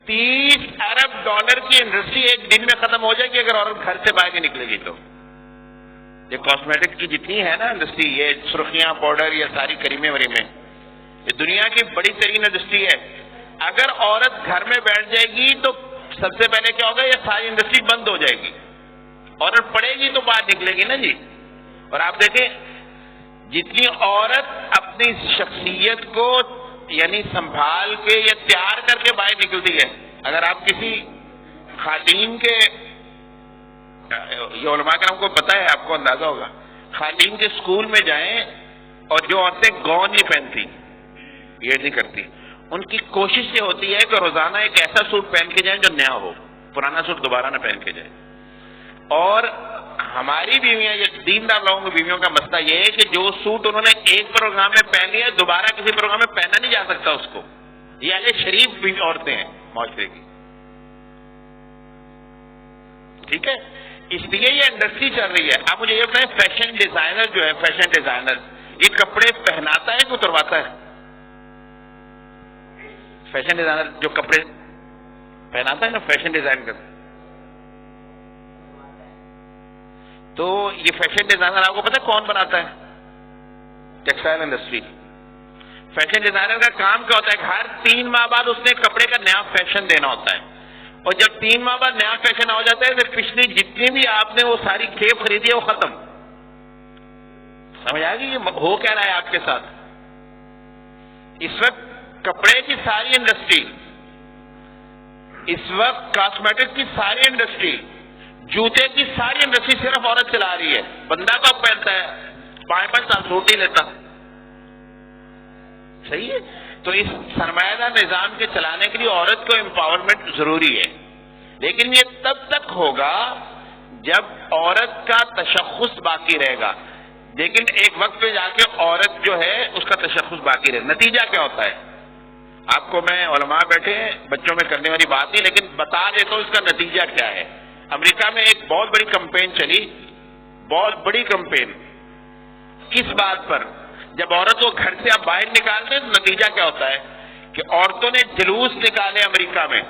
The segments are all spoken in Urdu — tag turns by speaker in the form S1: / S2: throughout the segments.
S1: $30 ارب کی انڈسٹری ایک دن میں ختم ہو جائے گی اگر عورت گھر سے باہر نہیں نکلے گی تو. یہ کاسمیٹک کی جتنی ہے نا انڈسٹری، یہ سرخیاں، پاؤڈر، یہ ساری کریمیں وریمیں، یہ دنیا کی بڑی ترین انڈسٹری ہے. اگر عورت گھر میں بیٹھ جائے گی تو سب سے پہلے کیا ہوگا، یہ ساری انڈسٹری بند ہو جائے گی. عورت پڑھے گی تو باہر نکلے گی نا جی. اور آپ دیکھیں جتنی عورت اپنی شخصیت کو یعنی سنبھال کے یا تیار کر کے باہر نکلتی ہے. اگر آپ کسی خواتین کے، یہ علماء کرام کو پتہ ہے، آپ کو اندازہ ہوگا، خواتین کے اسکول میں جائیں اور جو عورتیں گاؤن نہیں پہنتی، یہ نہیں کرتی، ان کی کوشش یہ ہوتی ہے کہ روزانہ ایک ایسا سوٹ پہن کے جائیں جو نیا ہو، پرانا سوٹ دوبارہ نہ پہن کے جائیں. اور ہماری بیویاں، یہ دیندار لوگوں کی بیویوں کا مسئلہ یہ ہے کہ جو سوٹ انہوں نے ایک پروگرام میں پہن لیا دوبارہ کسی پروگرام میں پہنا نہیں جا سکتا اس کو. یہ اہل شریف عورتیں ہیں معاشرے کی، ٹھیک ہے. اس لیے یہ انڈسٹری چل رہی ہے. آپ مجھے یہ بتائیں، فیشن ڈیزائنر جو ہے، فیشن ڈیزائنر یہ کپڑے پہناتا ہے کہ اترواتا ہے؟ فیشن ڈیزائنر جو کپڑے پہناتا ہے نا، فیشن ڈیزائن کرتا. تو یہ فیشن ڈیزائنر آپ کو پتا کون بناتا ہے؟ Textile industry. فیشن ڈیزائنر کا کام کیا ہوتا ہے کہ ہر 3 ماہ بعد اس نے کپڑے کا نیا فیشن دینا ہوتا ہے. اور جب 3 ماہ بعد نیا فیشن ہو جاتا ہے تو پچھلی جتنی بھی آپ نے وہ ساری کھیپ خریدی ہے وہ ختم. سمجھ آ گئی یہ ہو کیا رہا ہے آپ کے ساتھ؟ اس وقت کپڑے کی ساری انڈسٹری، اس وقت کاسمیٹک کی ساری انڈسٹری، جوتے کی ساری انڈسٹری صرف عورت چلا رہی ہے. بندہ کب پہنتا ہے؟ 5 سال سوٹ ہی لیتا. صحیح ہے. تو اس سرمایہ دار نظام کے چلانے کے لیے عورت کو امپاورمنٹ ضروری ہے، لیکن یہ تب تک ہوگا جب عورت کا تشخص باقی رہے گا. لیکن ایک وقت پہ جا کے عورت جو ہے اس کا تشخص باقی رہے. نتیجہ کیا ہوتا ہے؟ آپ کو میں علماء بیٹھے ہیں، بچوں میں کرنے والی بات نہیں، لیکن بتا دیتا ہوں اس کا نتیجہ کیا ہے. امریکہ میں ایک بہت بڑی کمپین چلی، بہت بڑی کمپین. کس بات پر؟ جب عورت کو گھر سے آپ باہر نکالتے ہیں تو نتیجہ کیا ہوتا ہے کہ عورتوں نے جلوس نکالے امریکہ میں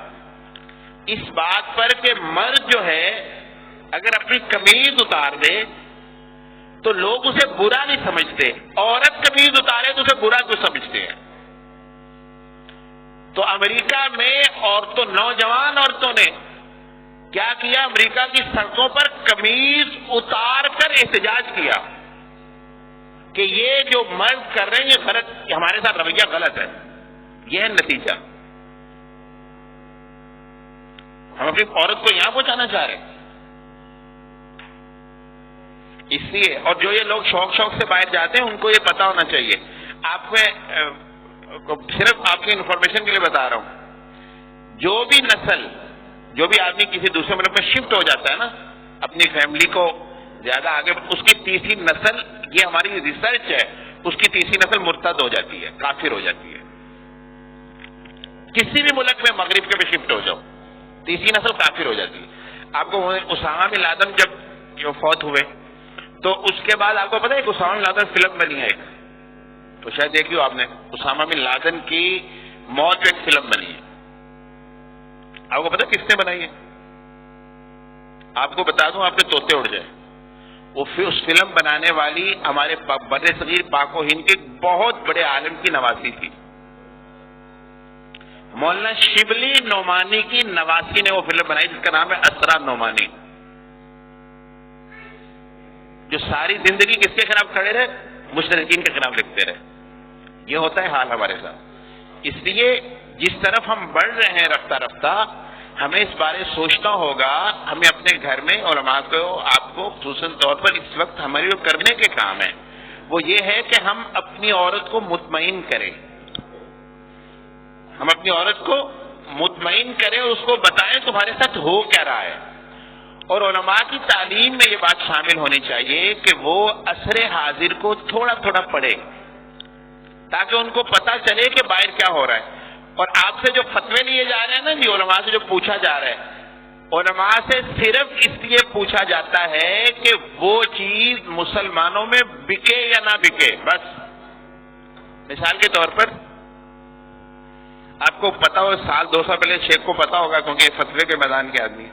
S1: اس بات پر کہ مرد جو ہے اگر اپنی قمیض اتار دے تو لوگ اسے برا نہیں سمجھتے، عورت قمیض اتارے تو اسے برا کیوں سمجھتے ہیں. تو امریکہ میں نوجوان عورتوں نے کیا کیا؟ امریکہ کی سڑکوں پر قمیض اتار کر احتجاج کیا کہ یہ جو مرد کر رہے ہیں یہ غلط، ہمارے ساتھ رویہ غلط ہے. یہ ہے نتیجہ. ہم اپنی عورت کو یہاں پہنچانا چاہ رہے ہیں. اس لیے اور جو یہ لوگ شوق سے باہر جاتے ہیں ان کو یہ پتا ہونا چاہیے. آپ میں صرف آپ کی انفارمیشن کے لیے بتا رہا ہوں، جو بھی آدمی کسی دوسرے ملک میں شفٹ ہو جاتا ہے نا اپنی فیملی کو زیادہ آگے، اس کی تیسری نسل، یہ ہماری ریسرچ ہے، اس کی تیسری نسل مرتد ہو جاتی ہے، کافر ہو جاتی ہے. کسی بھی ملک میں مغرب کے میں شفٹ ہو جاؤ، تیسری نسل کافر ہو جاتی ہے. آپ کو اسامہ بن لادن جب فوت ہوئے تو اس کے بعد آپ کو پتا ہے کہ اسامہ بن لادن فلم بنی ہے ایک، تو شاید دیکھی ہو آپ نے، اسامہ بن لادن کی موت پہ ایک فلم بنی ہے. آپ کو پتا کس نے بنائی ہے؟ آپ کو بتا دوں، آپ کے طوطے اڑ جائے. وہ اس فلم بنانے والی ہمارے بر صغیر پاک و ہند کے بہت بڑے عالم کی نواسی تھی. مولانا شبلی نعمانی کی نواسی نے وہ فلم بنائی جس کا نام ہے اسرا نعمانی، جو ساری زندگی کس کے خلاف کھڑے رہے؟ مشرکین کے خلاف لکھتے رہے. یہ ہوتا ہے حال ہمارے ساتھ. اس لیے جس طرف ہم بڑھ رہے ہیں رفتہ رفتہ ہمیں اس بارے سوچنا ہوگا. ہمیں اپنے گھر میں علماء کو، آپ کو خصوصاً طور پر اس وقت ہمارے جو کرنے کے کام ہے وہ یہ ہے کہ ہم اپنی عورت کو مطمئن کریں. ہم اپنی عورت کو مطمئن کریں اور اس کو بتائیں تمہارے ساتھ ہو کیا رہا ہے. اور علماء کی تعلیم میں یہ بات شامل ہونی چاہیے کہ وہ عصر حاضر کو تھوڑا تھوڑا پڑھے تاکہ ان کو پتہ چلے کہ باہر کیا ہو رہا ہے. اور آپ سے جو فتوے لیے جا رہے ہیں نا جی، علماء سے جو پوچھا جا رہا ہے، علماء سے صرف اس لیے پوچھا جاتا ہے کہ وہ چیز مسلمانوں میں بکے یا نہ بکے. بس مثال کے طور پر آپ کو پتا ہو سال 2 سال پہلے شیخ کو پتا ہوگا کیونکہ فتوے کے میدان کے آدمی.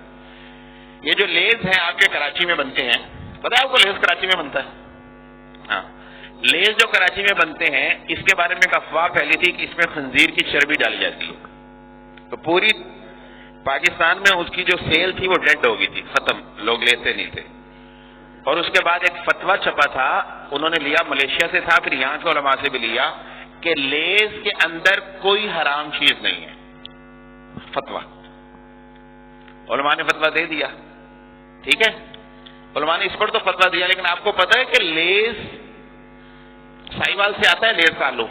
S1: یہ جو لیز ہیں آپ کے کراچی میں بنتے ہیں, پتا ہے آپ کو لیز کراچی میں بنتا ہے؟ ہاں, لیز جو کراچی میں بنتے ہیں اس کے بارے میں ایک افواہ پھیلی تھی کہ اس میں خنزیر کی چربی ڈالی جاتی ہے. تو پوری پاکستان میں اس کی جو سیل تھی وہ ڈیڈ ہو گئی تھی, ختم, لوگ لیتے نہیں تھے. اور اس کے بعد ایک فتویٰ چھپا تھا, انہوں نے لیا ملیشیا سے تھا, پھر یہاں کے علماء سے بھی لیا کہ لیز کے اندر کوئی حرام چیز نہیں ہے. فتویٰ علماء نے فتویٰ دے دیا, ٹھیک ہے, علماء نے اس پر تو فتویٰ دیا, لیکن آپ کو پتا ہے کہ لیز ساہیوال سے آتا ہے, لیز کا آلو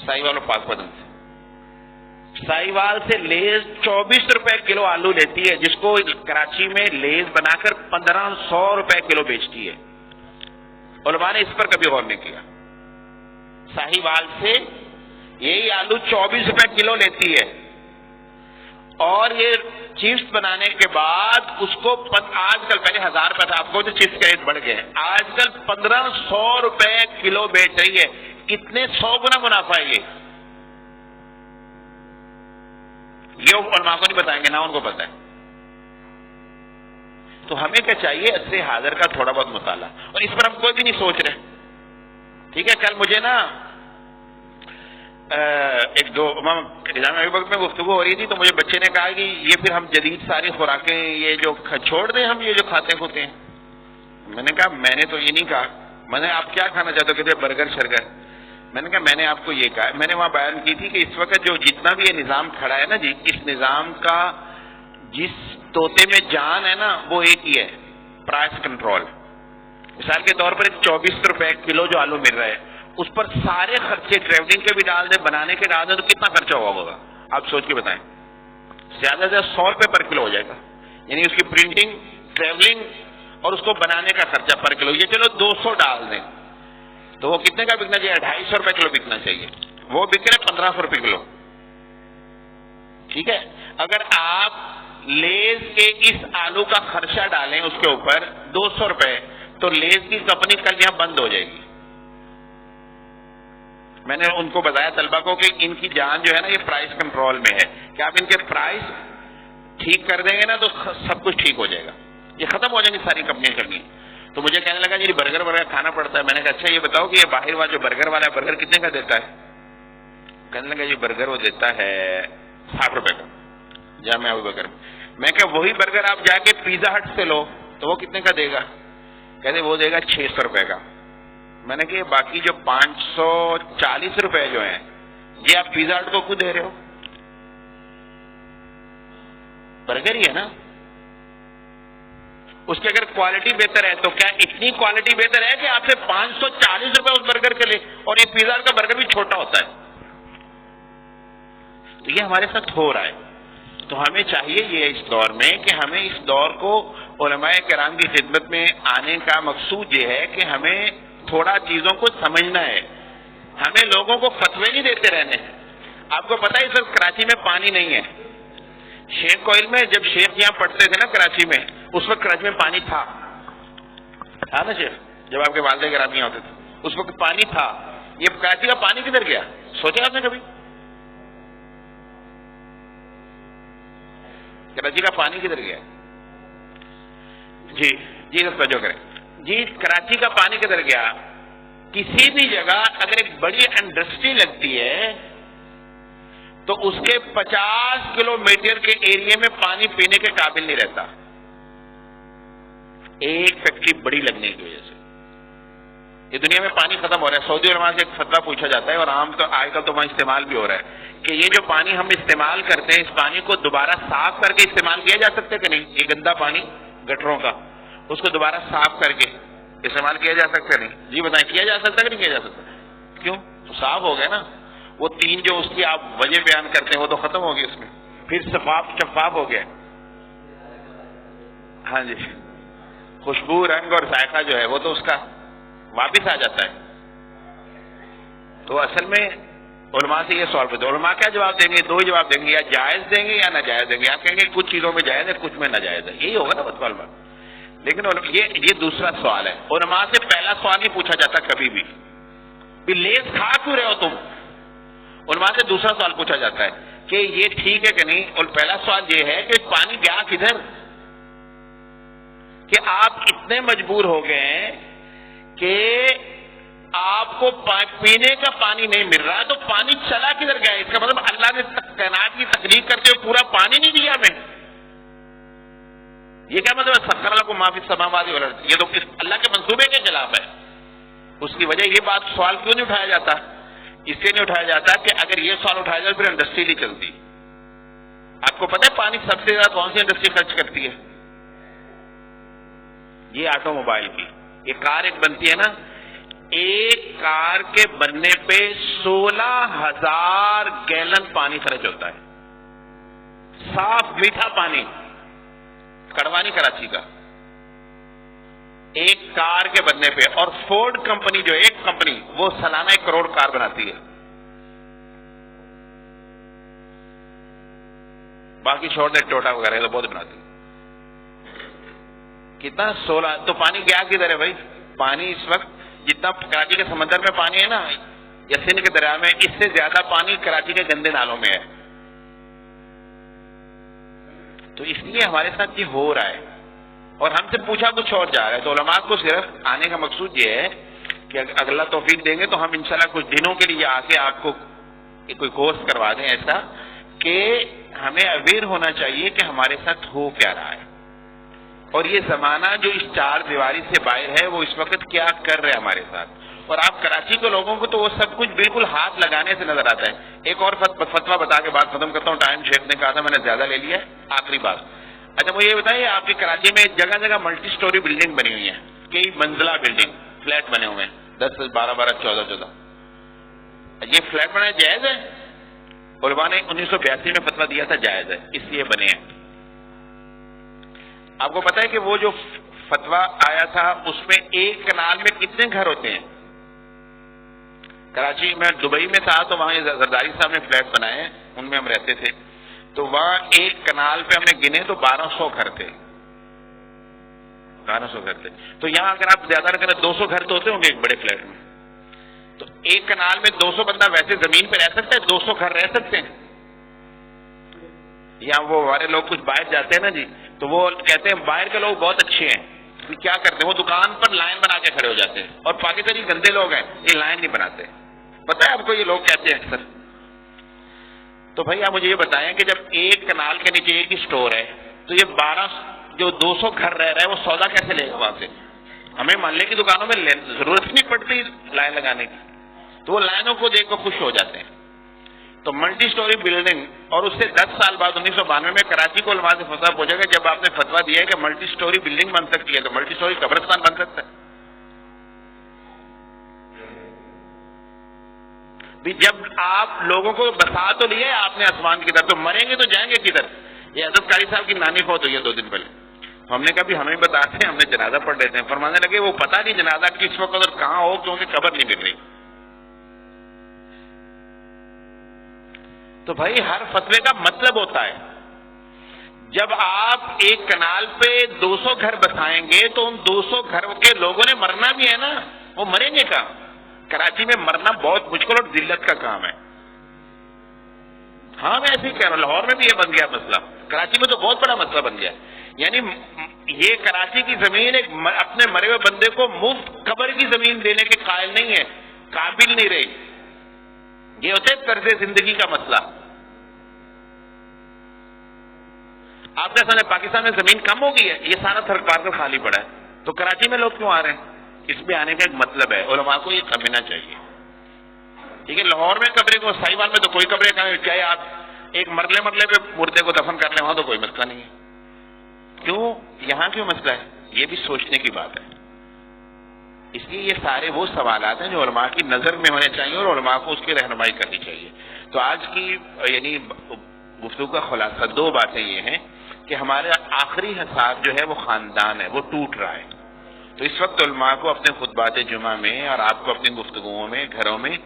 S1: ساہیوال اور پاک پتن سے. ساہیوال سے لیز 24 روپے کلو آلو لیتی ہے, جس کو کراچی میں لیز بنا کر 1500 روپے کلو بیچتی ہے. علماء نے اس پر کبھی غور نہیں کیا. ساہیوال سے یہی آلو 24 روپے کلو لیتی ہے, اور یہ چپس بنانے کے بعد اس کو آج کل, پہلے 1000 روپے تھا, آپ کو تو چپس کا ریٹ بڑھ گئے, آج کل 1500 روپے کلو بیچ رہی ہے. کتنے 100 گنا منافع ہے یہ علماء کو نہیں بتائیں گے, نہ ان کو پتہ ہے. تو ہمیں کیا چاہیے, عصر حاضر کا تھوڑا بہت مطالعہ, اور اس پر ہم کوئی بھی نہیں سوچ رہے. ٹھیک ہے, کل مجھے نا ایک دو نظام ابی بکر میں گفتگو ہو رہی تھی, تو مجھے بچے نے کہا کہ یہ پھر ہم جدید ساری خوراکیں یہ جو چھوڑ دیں, ہم یہ جو کھاتے کھوتے ہیں. میں نے کہا میں نے تو یہ نہیں کہا, میں نے آپ کیا کھانا چاہتے ہو, کہتے برگر شرگر. میں نے کہا میں نے آپ کو یہ کہا, میں نے وہاں بیان کی تھی کہ اس وقت جو جتنا بھی یہ نظام کھڑا ہے نا جی, اس نظام کا جس طوطے میں جان ہے نا وہ ایک ہی ہے, پرائس کنٹرول. مثال کے طور پر ایک 24 روپے کلو جو آلو مل رہا ہے, اس پر سارے خرچے ٹریولنگ کے بھی ڈال دیں, بنانے کے ڈال دیں, تو کتنا خرچہ ہوا ہوگا آپ سوچ کے بتائیں. زیادہ سے زیادہ 100 روپے پر کلو ہو جائے گا, یعنی اس کی پرنٹنگ, ٹریولنگ اور اس کو بنانے کا خرچہ پر کلو. یہ چلو 200 ڈال دیں تو وہ کتنے کا بکنا چاہیے, 250 روپے کلو بکنا چاہیے. وہ بک رہے 1500 روپے کلو. ٹھیک ہے, اگر آپ لیز کے اس آلو کا خرچہ ڈالیں اس کے اوپر 200 روپے, تو لیز کی کمپنی کل یہاں بند ہو جائے گی. میں نے ان کو بتایا طلبہ کو کہ ان کی جان جو ہے نا یہ پرائس کنٹرول میں ہے, کہ آپ ان کے پرائس ٹھیک کر دیں گے نا تو سب کچھ ٹھیک ہو جائے گا, یہ ختم ہو جائیں گی ساری کمپنیاں کرنی. تو مجھے کہنے لگا جی برگر ورگر کھانا پڑتا ہے. میں نے کہا اچھا یہ بتاؤ کہ یہ باہر والا جو برگر والا ہے, برگر کتنے کا دیتا ہے؟ کہنے لگا جی برگر وہ دیتا ہے 60 روپے کا جامعہ ابو بکر. میں کہ وہی برگر آپ جا کے پیزا ہٹ سے لو تو وہ کتنے کا دے گا؟ کہتے وہ دے گا 600 روپے کا. میں نے کہ باقی جو 540 روپے جو ہیں یہ آپ پیزا ہٹ کو خود دے رہے ہو, برگر ہی ہے نا. اس کی اگر کوالٹی بہتر ہے تو کیا اتنی کوالٹی بہتر ہے کہ آپ سے 540 روپے اس برگر کے لے, اور یہ پیزا کا برگر بھی چھوٹا ہوتا ہے. تو یہ ہمارے ساتھ ہو رہا ہے. تو ہمیں چاہیے یہ اس دور میں کہ ہمیں اس دور کو علماء کرام کی خدمت میں آنے کا مقصود یہ ہے کہ ہمیں تھوڑا چیزوں کو سمجھنا ہے. ہمیں لوگوں کو فتوے نہیں دیتے رہنے. آپ کو پتا ہے اس وقت کراچی میں پانی نہیں ہے. شیخ کوئل میں جب شیخ یہاں پڑھتے تھے نا کراچی میں, اس وقت کراچی میں پانی تھا نا شیخ, جب آپ کے والد گرامی یہاں ہوتے تھے اس وقت پانی تھا. یہ کراچی کا پانی کدھر گیا, سوچا آپ نے کبھی؟ کراچی کا پانی کدھر گیا؟ جی جی توجہ کریں جی, کراچی کا پانی کدھر گیا؟ کسی بھی جگہ اگر ایک بڑی انڈسٹری لگتی ہے تو اس کے 50 کلومیٹر کے ایریے میں پانی پینے کے قابل نہیں رہتا, ایک فیکٹری بڑی لگنے کی وجہ سے. یہ دنیا میں پانی ختم ہو رہا ہے. سعودی علماء سے ایک فتویٰ پوچھا جاتا ہے, اور عام تو آج کل تو وہاں استعمال بھی ہو رہا ہے, کہ یہ جو پانی ہم استعمال کرتے ہیں اس پانی کو دوبارہ صاف کر کے استعمال کیا جا سکتا ہے کہ نہیں؟ یہ گندا پانی گٹروں کا, اس کو دوبارہ صاف کر کے استعمال کیا جا سکتا ہے نہیں؟ جی بتائیں, کیا جا سکتا ہے کہ نہیں کیا جا سکتا؟ کیوں؟ تو صاف ہو گیا نا. وہ 3 جو اس کی آپ وجہ بیان کرتے ہیں وہ تو ختم ہو گئی, اس میں پھر شفاف ہو گیا. ہاں جی, خوشبو, رنگ اور ذائقہ جو ہے وہ تو اس کا واپس آ جاتا ہے. تو اصل میں علماء سے یہ سوال پوچھتے, علماء کیا جواب دیں گے؟ 2 ہی جواب دیں گے, یا جائز دیں گے یا ناجائز دیں گے. آپ کہیں گے کچھ چیزوں میں جائز ہے کچھ میں ناجائز ہے, یہی ہوگا نا فتویٰ میں. لیکن یہ دوسرا سوال ہے. علماء سے پہلا سوال نہیں پوچھا جاتا کبھی بھی, لیز کھا کیوں رہے ہو تم؟ علماء سے دوسرا سوال پوچھا جاتا ہے کہ یہ ٹھیک ہے کہ نہیں، اور پہلا سوال یہ ہے کہ پانی گیا کدھر، کہ آپ اتنے مجبور ہو گئے ہیں کہ آپ کو پینے کا پانی نہیں مل رہا، تو پانی چلا کدھر گیا؟ اس کا مطلب اللہ نے کائنات کی تخلیق کرتے ہوئے پورا پانی نہیں دیا ہمیں؟ یہ کیا مطلب سخر لکم ما فی السماوات والارض؟ یہ تو اللہ کے منصوبے کے خلاف ہے۔ اس کی وجہ یہ بات سوال کیوں نہیں اٹھایا جاتا؟ اس سے نہیں اٹھایا جاتا کہ اگر یہ سوال اٹھایا جائے پھر انڈسٹری نہیں چلتی۔ آپ کو پتہ ہے پانی سب سے زیادہ کون سی انڈسٹری خرچ کرتی ہے؟ یہ آٹو موبائل کی۔ یہ کار ایک بنتی ہے نا، ایک کار کے بننے پہ 16,000 گیلن پانی خرچ ہوتا ہے، صاف میٹھا پانی، کڑوا نہیں کراچی کا، ایک کار کے بننے پہ۔ اور فورڈ کمپنی جو ایک کمپنی وہ سالانہ 1 کروڑ کار بناتی ہے، باقی چھوڑ دے ٹوٹا وغیرہ تو بہت بناتی ہے۔ کتنا 16، تو پانی گیا کدھر ہے بھائی؟ پانی اس وقت جتنا کراچی کے سمندر میں پانی ہے نا یا سندھ کے دریا میں، اس سے زیادہ پانی کراچی کے گندے نالوں میں ہے۔ تو اس لیے ہمارے ساتھ یہ ہو رہا ہے اور ہم سے پوچھا کچھ اور جا رہا ہے۔ تو علماء کو صرف آنے کا مقصود یہ ہے کہ اگر اللہ توفیق دیں گے تو ہم انشاءاللہ کچھ دنوں کے لیے آ کے آپ کو کوئی کورس کروا دیں ایسا کہ ہمیں اویئر ہونا چاہیے کہ ہمارے ساتھ ہو کیا رہا ہے، اور یہ زمانہ جو اس 4 دیواری سے باہر ہے وہ اس وقت کیا کر رہے ہیں ہمارے ساتھ۔ اور آپ کراچی کے لوگوں کو تو وہ سب کچھ بالکل ہاتھ لگانے سے نظر آتا ہے۔ ایک اور فتویٰ بتا کے بات ختم کرتا ہوں، ٹائم شیخ نے کہا تھا میں نے زیادہ لے لیا ہے، آخری بات۔ اچھا مجھے یہ بتائیے، آپ کی کراچی میں جگہ جگہ ملٹی سٹوری بلڈنگ بنی ہوئی ہے، کئی منزلہ بلڈنگ، فلیٹ بنے ہوئے ہیں، 10 12 12 14 14۔ یہ فلیٹ بنانا جائز ہے؟ علماء نے 1982 میں فتویٰ دیا تھا جائز ہے، اس لیے بنے ہیں۔ آپ کو پتا ہے کہ وہ جو فتویٰ آیا تھا اس میں ایک کنال میں کتنے گھر ہوتے ہیں؟ کراچی میں دبئی میں تھا تو وہاں زرداری صاحب نے فلیٹ بنائے ہیں، ان میں ہم رہتے تھے، تو وہاں ایک کنال پہ ہم نے گنے تو 1200 گھر تھے، 1200 گھر تھے۔ تو یہاں اگر آپ زیادہ نہ کریں 200 گھر تو ہوتے ہوں گے ایک بڑے فلیٹ میں، تو ایک کنال میں 200 بندہ ویسے زمین پہ رہ سکتا ہے، 200 گھر رہ سکتے ہیں؟ یا وہ ہمارے لوگ کچھ باہر جاتے ہیں نا جی، تو وہ کہتے ہیں باہر کے لوگ بہت اچھے ہیں، کیا کرتے ہیں وہ دکان پر لائن بنا کے کھڑے ہو جاتے ہیں، اور پاکستانی گندے لوگ ہیں یہ لائن نہیں بناتے۔ پتہ ہے آپ کو یہ لوگ کہتے ہیں اکثر۔ تو بھائی آپ مجھے یہ بتائیں کہ جب ایک کنال کے نیچے ایک ہی سٹور ہے تو یہ 12 جو 200 گھر رہ رہا ہے وہ سودا کیسے لے گا وہاں سے؟ ہمیں محلے کی دکانوں میں ضرورت نہیں پڑتی لائن لگانے کی، تو وہ لائنوں کو دیکھ کر خوش ہو جاتے ہیں۔ تو ملٹی سٹوری بلڈنگ، اور اس سے 10 سال بعد 1992 میں کراچی کو علماء سے فتویٰ پہنچا گا جب آپ نے فتویٰ دیا ہے کہ ملٹی سٹوری بلڈنگ بن سکتی ہے تو ملٹی سٹوری قبرستان بن سکتا ہے۔ جب آپ لوگوں کو بسا تو لیا ہے آپ نے آسمان کی طرف، تو مریں گے تو جائیں گے کدھر؟ یہ حضرت قاری صاحب کی نانی فوت ہوئی ہے 2 دن پہلے، تو ہم نے کہا بھی ہمیں بتاتے ہیں، ہم نے جنازہ پڑھ لیتے ہیں۔ فرمانے لگے وہ پتہ نہیں جنازہ کس وقت اور کہاں ہو کیونکہ قبر نہیں مل رہی۔ تو بھائی ہر فتوے کا مطلب ہوتا ہے۔ جب آپ ایک کنال پہ 200 گھر بسائیں گے تو ان 200 گھر کے لوگوں نے مرنا بھی ہے نا، وہ مریں گے کہاں؟ کراچی میں مرنا بہت مشکل اور ذلت کا کام ہے۔ ہاں میں ایسے ہی کہہ رہا ہوں، لاہور میں بھی یہ بن گیا مسئلہ، کراچی میں تو بہت بڑا مسئلہ بن گیا، یعنی یہ کراچی کی زمین ایک اپنے مرے ہوئے بندے کو مفت قبر کی زمین دینے کے قائل نہیں ہے، قابل نہیں رہی۔ یہ ہوتا ہے طرز زندگی کا مسئلہ۔ آپ کا سمجھے پاکستان میں زمین کم ہو گئی ہے، یہ سارا سرکار کا خالی پڑا ہے، تو کراچی میں لوگ کیوں آ رہے ہیں؟ اس میں آنے کا ایک مطلب ہے، علماء کو یہ سمجھنا چاہیے۔ ٹھیک ہے، لاہور میں قبریں کو، ساہیوال میں تو کوئی قبریں کہیں، چاہے آپ ایک مرلے پہ مردے کو دفن کر لیں وہاں تو کوئی مسئلہ نہیں ہے۔ کیوں یہاں کیوں مسئلہ ہے؟ یہ بھی سوچنے کی بات ہے۔ اس لیے یہ سارے وہ سوالات ہیں جو علماء کی نظر میں ہونے چاہیے اور علماء کو اس کی رہنمائی کرنی چاہیے۔ تو آج کی یعنی گفتگو کا خلاصہ 2 باتیں یہ ہیں کہ ہمارا آخری حساب جو ہے وہ خاندان ہے، وہ ٹوٹ رہا ہے۔ تو اس وقت علماء کو اپنے خطبات جمعہ میں اور آپ کو اپنی گفتگوؤں میں گھروں میں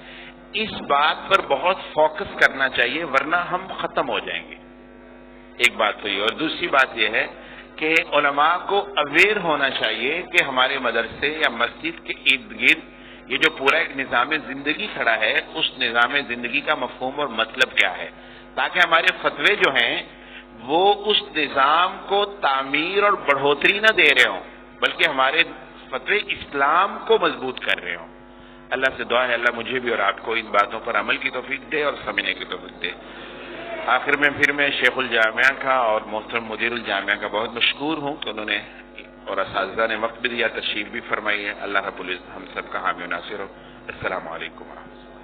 S1: اس بات پر بہت فوکس کرنا چاہیے، ورنہ ہم ختم ہو جائیں گے۔ ایک بات تو یہ، اور دوسری بات یہ ہے کہ علماء کو اویئر ہونا چاہیے کہ ہمارے مدرسے یا مسجد کے ارد گرد یہ جو پورا ایک نظام زندگی کھڑا ہے، اس نظام زندگی کا مفہوم اور مطلب کیا ہے، تاکہ ہمارے فتوے جو ہیں وہ اس نظام کو تعمیر اور بڑھوتری نہ دے رہے ہوں، بلکہ ہمارے فتوے اسلام کو مضبوط کر رہے ہوں۔ اللہ سے دعا ہے اللہ مجھے بھی اور آپ کو ان باتوں پر عمل کی توفیق دے اور سمجھنے کی توفیق دے۔ آخر میں پھر میں شیخ الجامعہ کا اور محترم مدیر الجامعہ کا بہت مشکور ہوں کہ انہوں نے اور اساتذہ نے وقت بھی دیا، تشریف بھی فرمائی ہے۔ اللہ رب العزت ہم سب کا حامی و ناصر ہو۔ السلام علیکم ورحمۃ اللہ۔